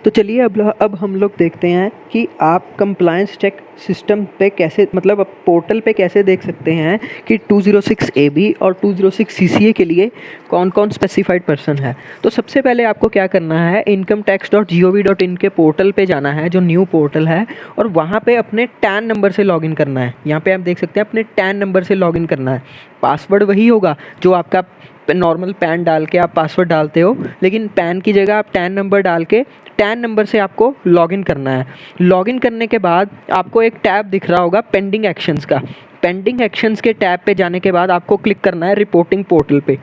तो चलिए अब हम लोग देखते हैं कि आप कंप्लायंस चेक सिस्टम पे कैसे मतलब पोर्टल पे कैसे देख सकते हैं कि 206 AB और 206 CCA के लिए कौन कौन स्पेसिफाइड पर्सन है। तो सबसे पहले आपको क्या करना है, incometax.gov.in के पोर्टल पे जाना है, जो न्यू पोर्टल है, और वहाँ पे अपने टैन नंबर से लॉगिन करना है। यहाँ पे आप देख सकते हैं अपने टैन नंबर से लॉगिन करना है। पासवर्ड वही होगा जो आपका नॉर्मल पैन डाल के आप पासवर्ड डालते हो, लेकिन पैन की जगह आप टैन नंबर डाल के टैन नंबर से आपको लॉगिन करना है। लॉगिन करने के बाद आपको एक टैब दिख रहा होगा पेंडिंग एक्शंस का। पेंडिंग एक्शंस के टैब पे जाने के बाद आपको क्लिक करना है रिपोर्टिंग पोर्टल पे।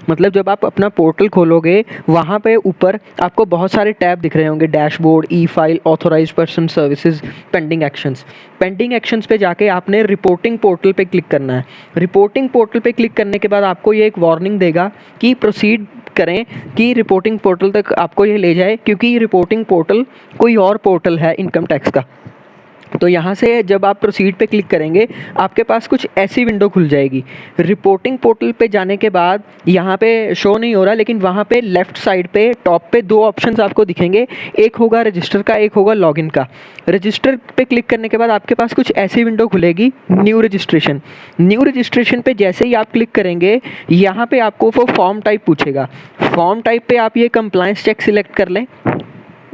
मतलब जब आप अपना पोर्टल खोलोगे वहाँ पे ऊपर आपको बहुत सारे टैब दिख रहे होंगे, dashboard, e file, authorised person services, pending actions. Pending actions पे जाके आपने रिपोर्टिंग पोर्टल पे क्लिक करना है। रिपोर्टिंग पोर्टल पे क्लिक करने के बाद आपको ये एक वार्निंग देगा कि प्रोसीड करें कि रिपोर्टिंग पोर्टल तक आपको ये ले जाए, क्योंकि रिपोर्टिंग पोर्टल कोई और पोर्टल है इनकम टैक्स का। तो यहाँ से जब आप प्रोसीड पे क्लिक करेंगे आपके पास कुछ ऐसी विंडो खुल जाएगी। रिपोर्टिंग पोर्टल पे जाने के बाद यहाँ पे शो नहीं हो रहा, लेकिन वहाँ पे लेफ़्ट साइड पे टॉप पे दो ऑप्शंस आपको दिखेंगे, एक होगा रजिस्टर का, एक होगा लॉगिन का। रजिस्टर पे क्लिक करने के बाद आपके पास कुछ ऐसी विंडो खुलेगी, न्यू रजिस्ट्रेशन। न्यू रजिस्ट्रेशन पे जैसे ही आप क्लिक करेंगे यहाँ पे आपको वो फॉर्म टाइप पूछेगा। फॉर्म टाइप पे आप ये कंप्लायंस चेक सिलेक्ट कर लें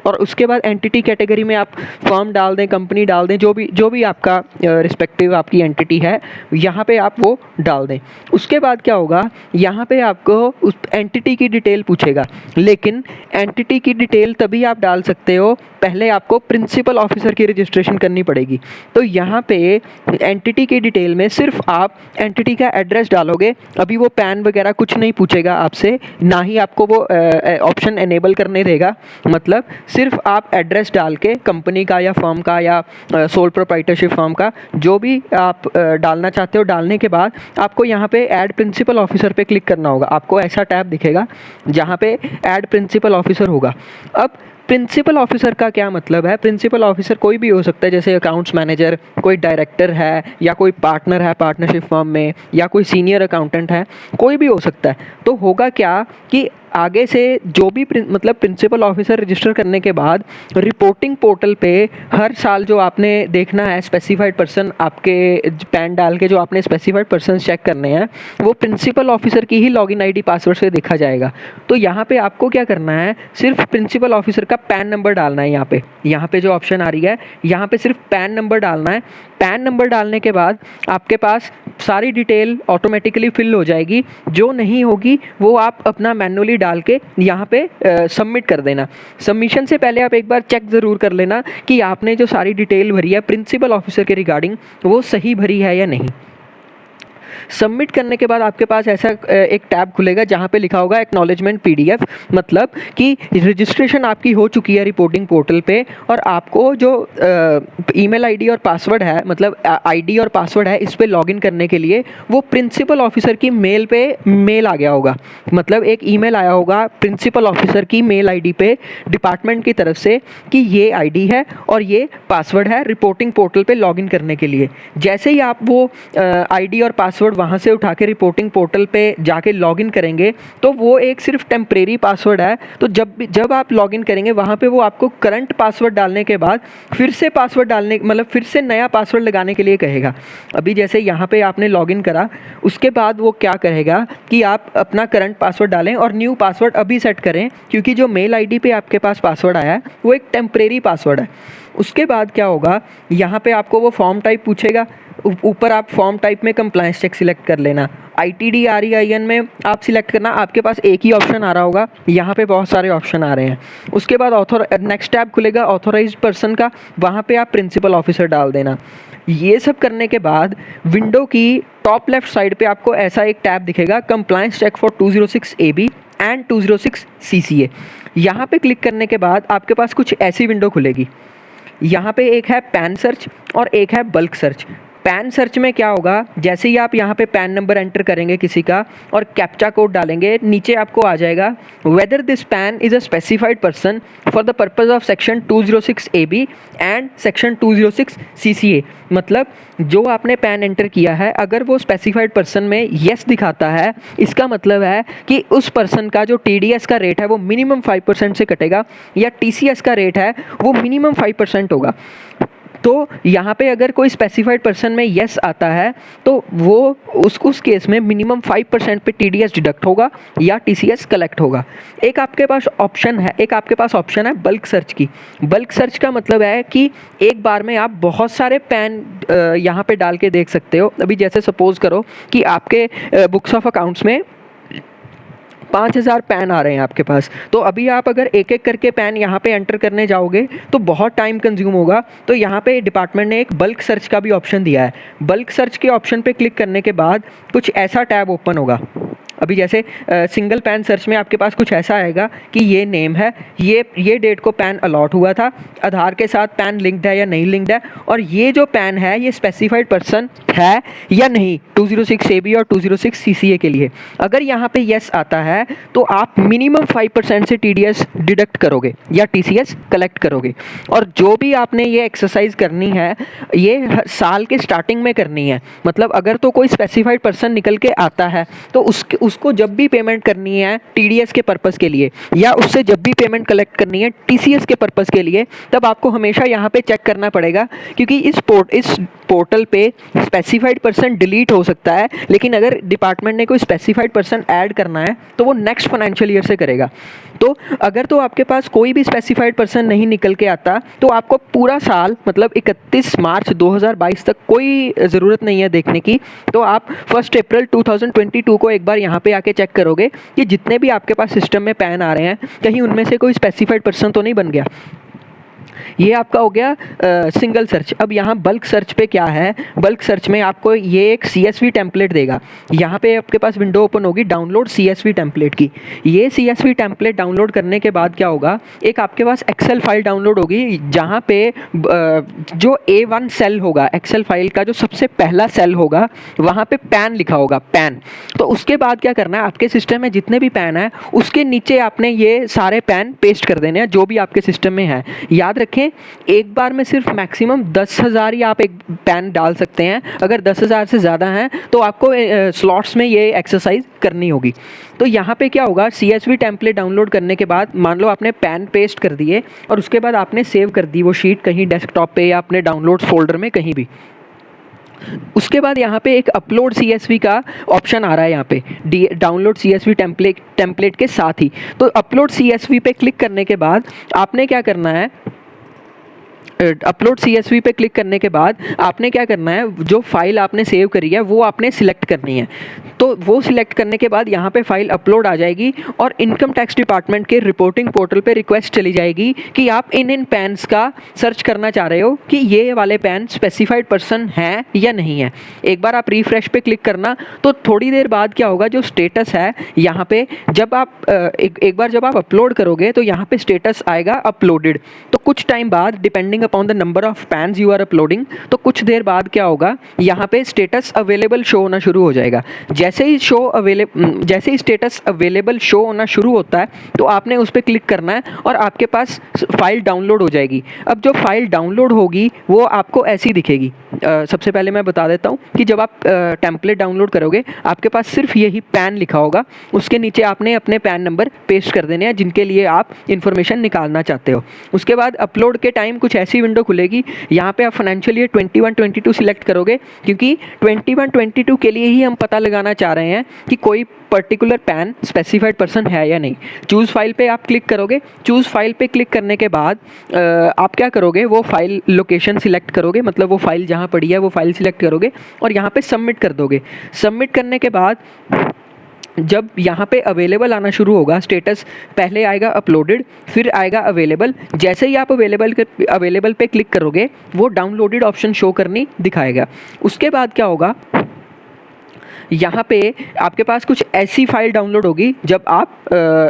और उसके बाद एंटिटी कैटेगरी में आप फर्म डाल दें, कंपनी डाल दें, जो भी आपका रिस्पेक्टिव आपकी एंटिटी है यहाँ पे आप वो डाल दें। उसके बाद क्या होगा, यहाँ पे आपको उस एंटिटी की डिटेल पूछेगा, लेकिन एंटिटी की डिटेल तभी आप डाल सकते हो, पहले आपको प्रिंसिपल ऑफिसर की रजिस्ट्रेशन करनी पड़ेगी। तो यहाँ पे एंटिटी की डिटेल में सिर्फ आप एंटिटी का एड्रेस डालोगे, अभी वो पैन वगैरह कुछ नहीं पूछेगा आपसे, ना ही आपको वो ऑप्शन एनेबल करने देगा। मतलब सिर्फ आप एड्रेस डाल के कंपनी का या फर्म का या सोल प्रोप्राइटरशिप फर्म का जो भी आप डालना चाहते हो, डालने के बाद आपको यहाँ पे ऐड प्रिंसिपल ऑफिसर पे क्लिक करना होगा। आपको ऐसा टैब दिखेगा जहाँ पे ऐड प्रिंसिपल ऑफिसर होगा। अब प्रिंसिपल ऑफिसर का क्या मतलब है, प्रिंसिपल ऑफिसर कोई भी हो सकता है, जैसे अकाउंट्स मैनेजर, कोई डायरेक्टर है, या कोई पार्टनर है पार्टनरशिप फर्म में, या कोई सीनियर अकाउंटेंट है, कोई भी हो सकता है। तो होगा क्या कि आगे से जो भी मतलब प्रिंसिपल ऑफिसर रजिस्टर करने के बाद रिपोर्टिंग पोर्टल पे हर साल जो आपने देखना है स्पेसिफाइड पर्सन, आपके पैन डाल के जो आपने स्पेसिफाइड पर्सन चेक करने हैं, वो प्रिंसिपल ऑफिसर की ही लॉगिन आईडी पासवर्ड से देखा जाएगा। तो यहाँ पे आपको क्या करना है, सिर्फ प्रिंसिपल ऑफिसर का पैन नंबर डालना है। यहाँ पे जो ऑप्शन आ रही है यहाँ पे सिर्फ पैन नंबर डालना है। पैन नंबर डालने के बाद आपके पास सारी डिटेल ऑटोमेटिकली फिल हो जाएगी। जो नहीं होगी वो आप अपना मैन्युअली डाल के यहाँ पे सबमिट कर देना। सबमिशन से पहले आप एक बार चेक ज़रूर कर लेना कि आपने जो सारी डिटेल भरी है प्रिंसिपल ऑफिसर के रिगार्डिंग वो सही भरी है या नहीं। सबमिट करने के बाद आपके पास ऐसा एक टैब खुलेगा जहाँ पे लिखा होगा एक्नॉलेजमेंट PDF, मतलब कि रजिस्ट्रेशन आपकी हो चुकी है रिपोर्टिंग पोर्टल पे, और आपको जो ईमेल आईडी और पासवर्ड है, मतलब आईडी और पासवर्ड है, इस पे लॉगिन करने के लिए वो प्रिंसिपल ऑफिसर की मेल पे मेल आ गया होगा। मतलब एक ईमेल आया होगा प्रिंसिपल ऑफिसर की मेल आईडी पे डिपार्टमेंट की तरफ से कि ये आईडी है और ये पासवर्ड है रिपोर्टिंग पोर्टल पे लॉगिन करने के लिए। जैसे ही आप वो आईडी और पासवर्ड वहाँ से उठा के रिपोर्टिंग पोर्टल पे जाके लॉगिन करेंगे तो वो एक सिर्फ टेम्परेरी पासवर्ड है। तो जब आप लॉगिन करेंगे वहाँ पे वो आपको करंट पासवर्ड डालने के बाद फिर से पासवर्ड डालने, मतलब फिर से नया पासवर्ड लगाने के लिए कहेगा। अभी जैसे यहाँ पे आपने लॉगिन करा, उसके बाद वो क्या कहेगा कि आप अपना करंट पासवर्ड डालें और न्यू पासवर्ड अभी सेट करें, क्योंकि जो मेल आईडी पे आपके पास पासवर्ड आया है वो एक टेम्परेरी पासवर्ड है। उसके बाद क्या होगा, यहाँ पे आपको वो फॉर्म टाइप पूछेगा, ऊपर आप फॉर्म टाइप में कंप्लायंस चेक सिलेक्ट कर लेना। ITD REIN में आप सिलेक्ट करना, आपके पास एक ही ऑप्शन आ रहा होगा, यहाँ पे बहुत सारे ऑप्शन आ रहे हैं। उसके बाद नेक्स्ट टैब खुलेगा ऑथोराइज्ड पर्सन का, वहाँ पे आप प्रिंसिपल ऑफिसर डाल देना। ये सब करने के बाद विंडो की टॉप लेफ्ट साइड पे आपको ऐसा एक टैब दिखेगा, compliance check for 206 AB and 206 CCA। यहाँ पे क्लिक करने के बाद आपके पास कुछ ऐसी विंडो खुलेगी। यहाँ पे एक है पैन सर्च और एक है बल्क सर्च। पैन सर्च में क्या होगा, जैसे ही आप यहाँ पे पैन नंबर एंटर करेंगे किसी का और कैप्चा कोड डालेंगे, नीचे आपको आ जाएगा whether this pan is a specified person for the purpose of section 206 AB and section 206 CCA। मतलब जो आपने पैन एंटर किया है, अगर वो स्पेसिफाइड पर्सन में येस दिखाता है, इसका मतलब है कि उस पर्सन का जो TDS का रेट है वो मिनिमम 5% से कटेगा, या TCS का रेट है वो मिनिमम 5% होगा। तो यहाँ पे अगर कोई स्पेसिफाइड पर्सन में येस आता है तो वो उस केस में मिनिमम 5% पे TDS डिडक्ट होगा या TCS कलेक्ट होगा। एक आपके पास ऑप्शन है बल्क सर्च की। बल्क सर्च का मतलब है कि एक बार में आप बहुत सारे पैन यहाँ पे डाल के देख सकते हो। अभी जैसे सपोज करो कि आपके बुक्स ऑफ अकाउंट्स में 5000 पैन आ रहे हैं आपके पास, तो अभी आप अगर एक एक करके पैन यहाँ पे एंटर करने जाओगे तो बहुत टाइम कंज्यूम होगा। तो यहाँ पे डिपार्टमेंट ने एक बल्क सर्च का भी ऑप्शन दिया है। बल्क सर्च के ऑप्शन पे क्लिक करने के बाद कुछ ऐसा टैब ओपन होगा। अभी जैसे सिंगल पैन सर्च में आपके पास कुछ ऐसा आएगा कि ये नेम है, ये डेट को पैन अलॉट हुआ था, आधार के साथ पैन लिंक्ड है या नहीं लिंक्ड है, और ये जो पैन है ये स्पेसिफाइड पर्सन है या नहीं 206 AB और 206 CCA के लिए। अगर यहाँ पे येस आता है तो आप मिनिमम 5% से TDS डिडक्ट करोगे या TCS कलेक्ट करोगे। और जो भी आपने ये एक्सरसाइज करनी है ये साल के स्टार्टिंग में करनी है। मतलब अगर तो कोई स्पेसिफाइड पर्सन निकल के आता है तो उसको जब भी पेमेंट करनी है TDS के पर्पस के लिए, या उससे जब भी पेमेंट कलेक्ट करनी है TCS के पर्पस के लिए, तब आपको हमेशा यहाँ पे चेक करना पड़ेगा, क्योंकि इस पोर्टल पे स्पेसिफाइड पर्सन डिलीट हो सकता है, लेकिन अगर डिपार्टमेंट ने कोई स्पेसिफाइड पर्सन ऐड करना है तो वो नेक्स्ट फाइनेंशियल ईयर से करेगा। तो अगर तो आपके पास कोई भी स्पेसिफाइड पर्सन नहीं निकल के आता तो आपको पूरा साल मतलब 31 मार्च 2022 तक कोई ज़रूरत नहीं है देखने की। तो आप 1 अप्रैल 2022 को एक बार यहाँ पे आके चेक करोगे कि जितने भी आपके पास सिस्टम में पैन आ रहे हैं कहीं उनमें से कोई स्पेसिफाइड पर्सन तो नहीं बन गया। ये आपका हो गया सिंगल सर्च। अब यहाँ बल्क सर्च पे क्या है, बल्क सर्च में आपको ये एक CSV टेम्पलेट देगा। यहाँ पे आपके पास विंडो ओपन होगी डाउनलोड CSV टेम्पलेट की। ये CSV टेम्पलेट डाउनलोड करने के बाद क्या होगा, एक आपके पास एक्सेल फाइल डाउनलोड होगी जहाँ पे जो A1 सेल होगा, एक्सेल फाइल का जो सबसे पहला सेल होगा वहाँ पे पैन लिखा होगा, पैन। तो उसके बाद क्या करना है, आपके सिस्टम में जितने भी पैन है उसके नीचे आपने ये सारे पैन पेस्ट कर देने हैं जो भी आपके सिस्टम में है। याद रखें एक बार में सिर्फ मैक्सिमम 10,000 ही आप एक पैन डाल सकते हैं। अगर 10,000 से ज़्यादा हैं तो आपको स्लॉट्स में ये एक्सरसाइज करनी होगी। तो यहाँ पे क्या होगा, CSV टेम्पलेट डाउनलोड करने के बाद मान लो आपने पैन पेस्ट कर दिए और उसके बाद आपने सेव कर दी वो शीट कहीं डेस्कटॉप पे या अपने डाउनलोड फोल्डर में कहीं भी। उसके बाद यहाँ पे एक अपलोड CSV का ऑप्शन आ रहा है यहाँ पे डाउनलोड CSV टेम्पलेट के साथ ही। तो अपलोड CSV पे क्लिक करने के बाद आपने क्या करना है, अपलोड CSV पे क्लिक करने के बाद आपने क्या करना है, जो फाइल आपने सेव करी है वो आपने सिलेक्ट करनी है। तो वो सिलेक्ट करने के बाद यहाँ पे फाइल अपलोड आ जाएगी और इनकम टैक्स डिपार्टमेंट के रिपोर्टिंग पोर्टल पे रिक्वेस्ट चली जाएगी कि आप इन पैन्स का सर्च करना चाह रहे हो कि ये वाले पैन स्पेसिफाइड पर्सन है या नहीं है। एक बार आप रिफ्रेश पे क्लिक करना तो थोड़ी देर बाद क्या होगा, जो स्टेटस है यहाँ पे जब आप एक बार जब आप अपलोड करोगे तो यहाँ पे स्टेटस आएगा अपलोडेड। तो कुछ टाइम बाद depending upon the number of PANs you are uploading, तो कुछ देर बाद क्या होगा, यहाँ पे स्टेटस अवेलेबल शो होना शुरू हो जाएगा। जैसे ही स्टेटस अवेलेबल शो होना शुरू होता है तो आपने उस पर क्लिक करना है और आपके पास फाइल डाउनलोड हो जाएगी। अब जो फाइल डाउनलोड होगी वो आपको ऐसी दिखेगी। सबसे पहले मैं बता देता हूँ कि जब आप टेम्पलेट डाउनलोड करोगे आपके पास सिर्फ यही पैन लिखा होगा, उसके नीचे आपने अपने पैन नंबर पेस्ट कर देने हैं जिनके लिए आप इन्फॉर्मेशन निकालना चाहते हो। उसके बाद अपलोड के टाइम कुछ ऐसी विंडो खुलेगी, यहाँ पे आप फाइनेंशियल ईयर 21-22 सिलेक्ट करोगे, क्योंकि 21-22 के लिए ही हम पता लगाना चाह रहे हैं कि कोई पर्टिकुलर पैन स्पेसिफाइड पर्सन है या नहीं। चूज़ फाइल पे आप क्लिक करोगे। चूज़ फाइल पे क्लिक करने के बाद आप क्या करोगे, वो फाइल लोकेशन सिलेक्ट करोगे, मतलब वो फाइल जहाँ पड़ी है वो फाइल सिलेक्ट करोगे और यहाँ पे सबमिट कर दोगे। सबमिट करने के बाद जब यहाँ पे अवेलेबल आना शुरू होगा, स्टेटस पहले आएगा अपलोडेड फिर आएगा अवेलेबल। जैसे ही आप अवेलेबल पे क्लिक करोगे वो डाउनलोडेड ऑप्शन शो करनी दिखाएगा। उसके बाद क्या होगा, यहाँ पे आपके पास कुछ ऐसी फाइल डाउनलोड होगी जब आप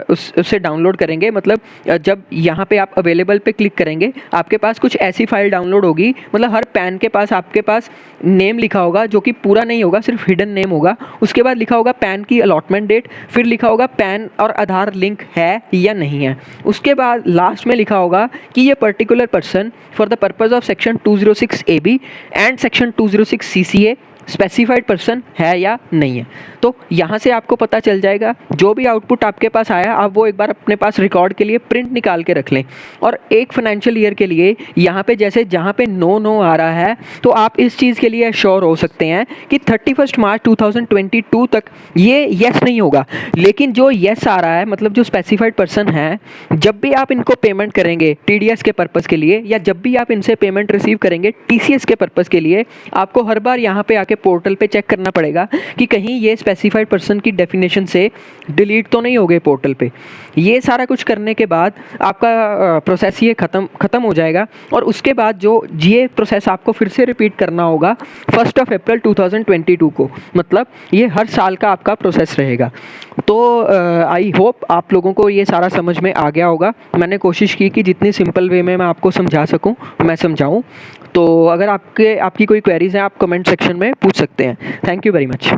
उससे डाउनलोड करेंगे, मतलब जब यहाँ पे आप अवेलेबल पे क्लिक करेंगे आपके पास कुछ ऐसी फाइल डाउनलोड होगी, मतलब हर पैन के पास आपके पास नेम लिखा होगा जो कि पूरा नहीं होगा, सिर्फ हिडन नेम होगा। उसके बाद लिखा होगा पैन की अलॉटमेंट डेट, फिर लिखा होगा पैन और आधार लिंक है या नहीं है। उसके बाद लास्ट में लिखा होगा कि ये particular person for the purpose of section 206 AB and section 206 CCA specified person है या नहीं है। तो यहाँ से आपको पता चल जाएगा, जो भी आउटपुट आपके पास आया आप वो एक बार अपने पास रिकॉर्ड के लिए प्रिंट निकाल के रख लें। और एक फाइनेंशियल ईयर के लिए यहाँ पे जैसे जहाँ पे नो आ रहा है, तो आप इस चीज़ के लिए श्योर हो सकते हैं कि 31 मार्च 2022 तक ये येस नहीं होगा। लेकिन जो येस आ रहा है, मतलब जो स्पेसिफाइड पर्सन है, जब भी आप इनको पेमेंट करेंगे TDS के पर्पज़ के लिए, या जब भी आप इनसे पेमेंट रिसीव करेंगे TCS के पर्पज़ के लिए, आपको हर बार यहाँ पे आके पोर्टल पे चेक करना पड़ेगा कि कहीं ये स्पेसिफाइड पर्सन की डेफिनेशन से डिलीट तो नहीं हो गए पोर्टल पे। ये सारा कुछ करने के बाद आपका प्रोसेस ये ख़त्म हो जाएगा। और उसके बाद जो ये प्रोसेस आपको फिर से रिपीट करना होगा 1 अप्रैल 2022 को, मतलब ये हर साल का आपका प्रोसेस रहेगा। तो आई होप आप लोगों को ये सारा समझ में आ गया होगा। मैंने कोशिश की कि जितनी सिंपल वे में मैं आपको समझा सकूं मैं समझाऊं। तो अगर आपकी कोई क्वेरीज हैं आप कमेंट सेक्शन में पूछ सकते हैं। Thank you very much.